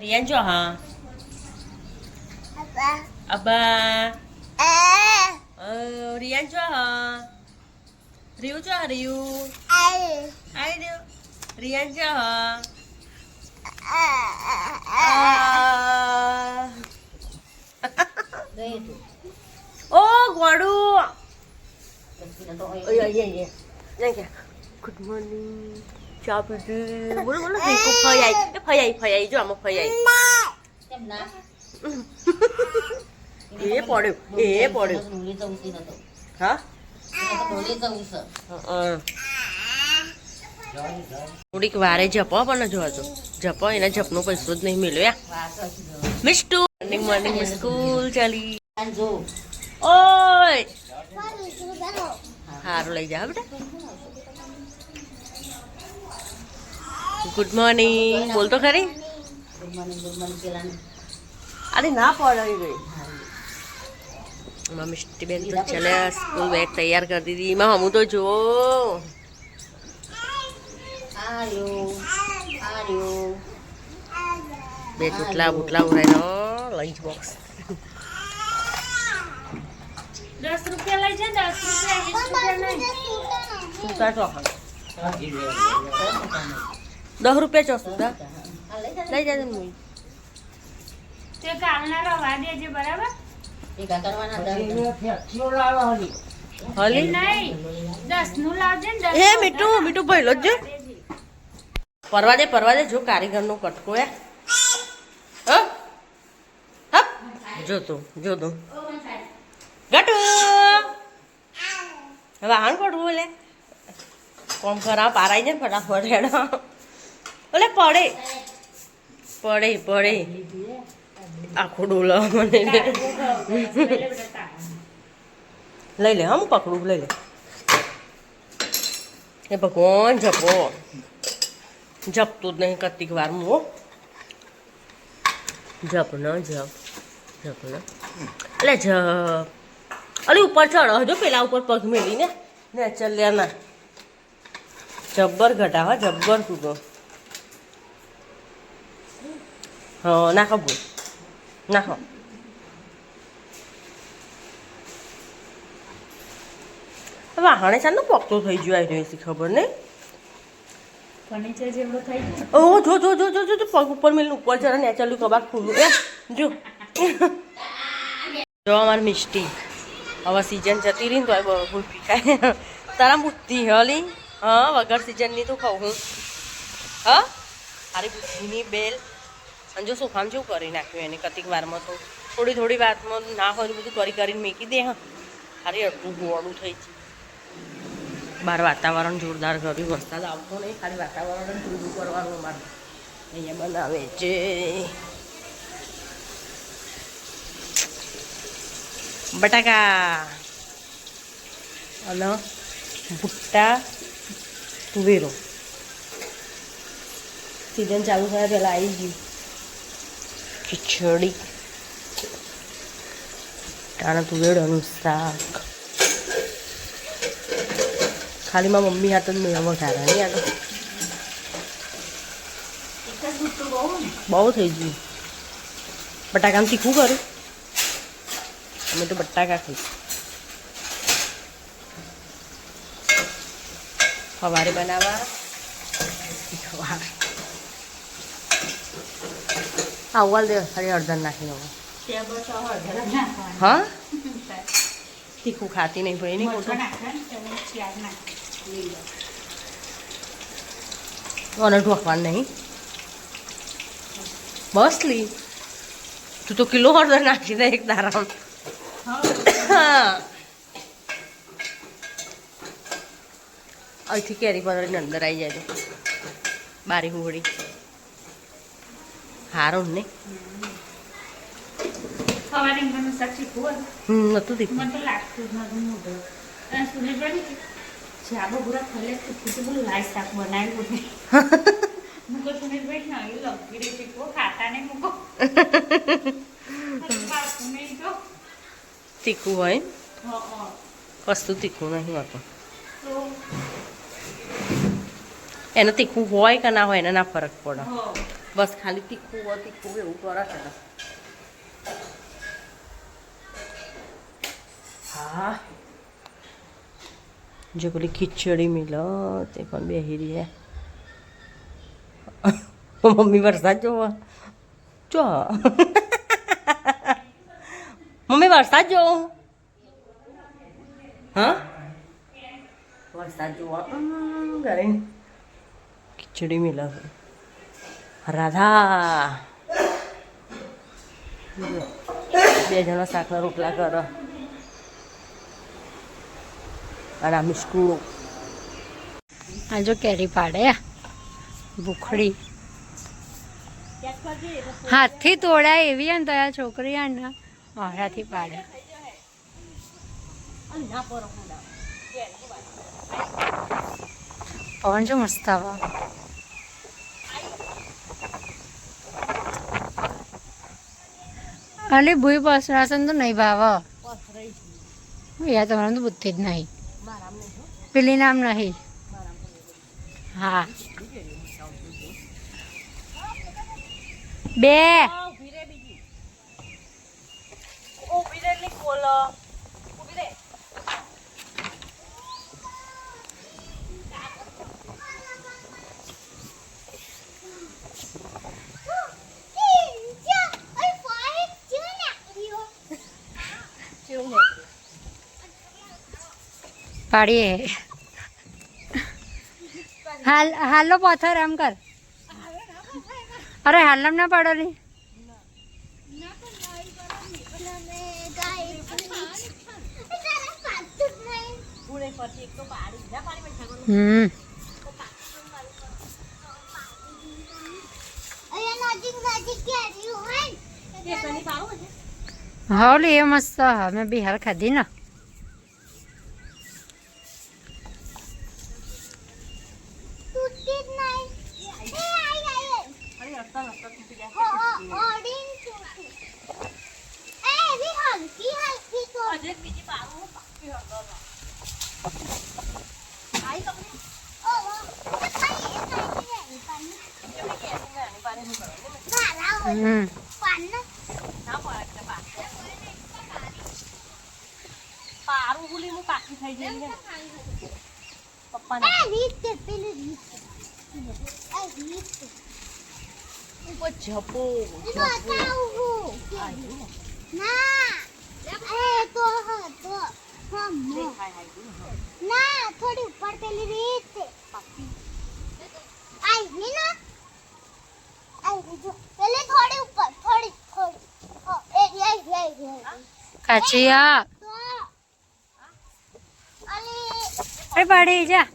Rian cho hả? Abba. Rian cho hả? Riu cho hả Riu? Ai Riu? Rian cho hả? Ô, Guadu. Ôi ơi, gì vậy? Kìa. Good morning. Chào bữa trưa. Bữa gì cũng phơi dậy cho một phơi dậy. ఏ పడు హా થોડીક વારે જપો પણ જોજો જપો એના જપનો પૈસો જ નહીં મળ્યો યા મિસ્ટુ મોર્નિંગ મોર્નિંગ સ્કૂલ ચાલી ઓય સારું લઈ જા બેટા ગુડ મોર્નિંગ બોલ તો ખરી અરે ના પડાવી ગઈ મિષ્ટી બેન તો ચલે સ્કૂલ બેગ તૈયાર કરી દીધી એમાં હમું તો જો બે ચૂટલા બુટલા ઉડાયનો લંચ બોક્સ 10 રૂપિયા લઈ જા 10 રૂપિયા સુતા નહીં ચો 10 રૂપિયા ચો સુતા લઈ જાય ને તે કાલના રવા દેજે બરાબર હલી નહીં 10 નું લાવજે ને 10 એ મીઠું મીઠું ભઈલો જ પરવા દે જો કારીગરનો કટકો હે હપ જો તું ગટુ હવે આણ પડવું ઓલે કોમ કરા પારાઈ જાય ફટાફટ હેડો ઓલે પડે આખું ડોલો મને લઈ લે હમ પકડું લઈ લે એ ભગવાન જપતું જ નહીં કતિક વાર મો જપ ન એટલે જપ અલી ઉપર ચડો હજો પેલા ઉપર પગ મેલીને ને ચલ્યા ના જબ્બર ઘટા હો જબ્બર તું તો હા નાખો બોલ નાખો વાહણે ચાલનું પકતો થઈ ગયો આવી રહ્યો ખબર નહીં ફર્નિચર જેવડો થઈ ગયો ઓ જો પગ ઉપર મેલીને ઉપર ચડે ને ચાલ્યું કબાટ ખુલ્લું એ જો અમારી મિષ્ટી હવે સિઝન જતી રહી ને તો બહુ પીખાય તારા બુદ્ધિ હલી હા વગર સિઝનની તો ખાઉં હું હા તારી બુદ્ધિની બેલ અને જો સોફામાં જેવું કરી નાખ્યું એને કતિક વારમાં તો થોડી વારમાં ના હોય બધું કરીને મૂકી દે હા અરે આટલું ગોળું થઈ છે બહાર વાતાવરણ જોરદાર કર્યું વરસાદ આવતો નહીં ખાલી વાતાવરણ ઠંડુ કરવાનું અમારે અહીંયા બનાવે છે બટાકા અને ભૂટ્ટા તુવેરો સિઝન ચાલુ થયા પહેલાં આવી ગયું ખીચડી ટાણા તુવેરોનું શાક ખાલી મારી મમ્મી હાથ જ મેળવવા ખારા નહીં આ તો બહુ થઈ ગયું બટાકામાં તીખું કરું અમે તો બટાકા ખાઈશું સવારે બનાવવા આવવાલ દે ખાલી હળદર નાખીને હા તીખું ખાતી નહીં પણ એની મોટું અને ઢોકવાનું નહીં બસ લી તું તો કિલો હળદર નાખી દે એક દારા હા અહીંથી કેરી પધરીને અંદર આવી જાય તો બારી હુંડી હારું ને નતું દીકું તીખું હોય કશું તીખું નહીં હોતું એને તીખું હોય કે ના હોય એને ના ફરક પડે બસ ખાલી તીખું એવું કરે છે હા જો પેલી ખીચડી મિલ તે પણ બેહી રહી મમ્મી વરસાદ જોવા જો મમ્મી વરસાદ જો હા વરસાદ જોવા ઘરે ખીચડી મિલે રાધા બે જણા શાકના રોટલા કર અને આ મિસ્કું આ જો કેરી પાડે ભૂખડી હાથથી તોડાય એવી ને તો આ છોકરી ને મારાથી પાડે પવન જો મસ્ત આવે અલી ભૂઈ પસરાસન તો નહીં ભાવ યાર તમારે તો બુદ્ધિ જ નહીં પેલી નામ નહીં હા બે પાડીએ હાલો પથ્થર એમ કર અરે હાલમ ના પાડો લી હા લી એ મસ્ત મેં બિહાર ખાધી ને પારું ભૂલી હું પાકી થઈ જઈ પપ્પા જપો ના થોડી ઉપર પેલી રીત આવી ના આવી જો પેલે થોડી ઉપર થોડી કાચિયા અલી અરે પાડી જા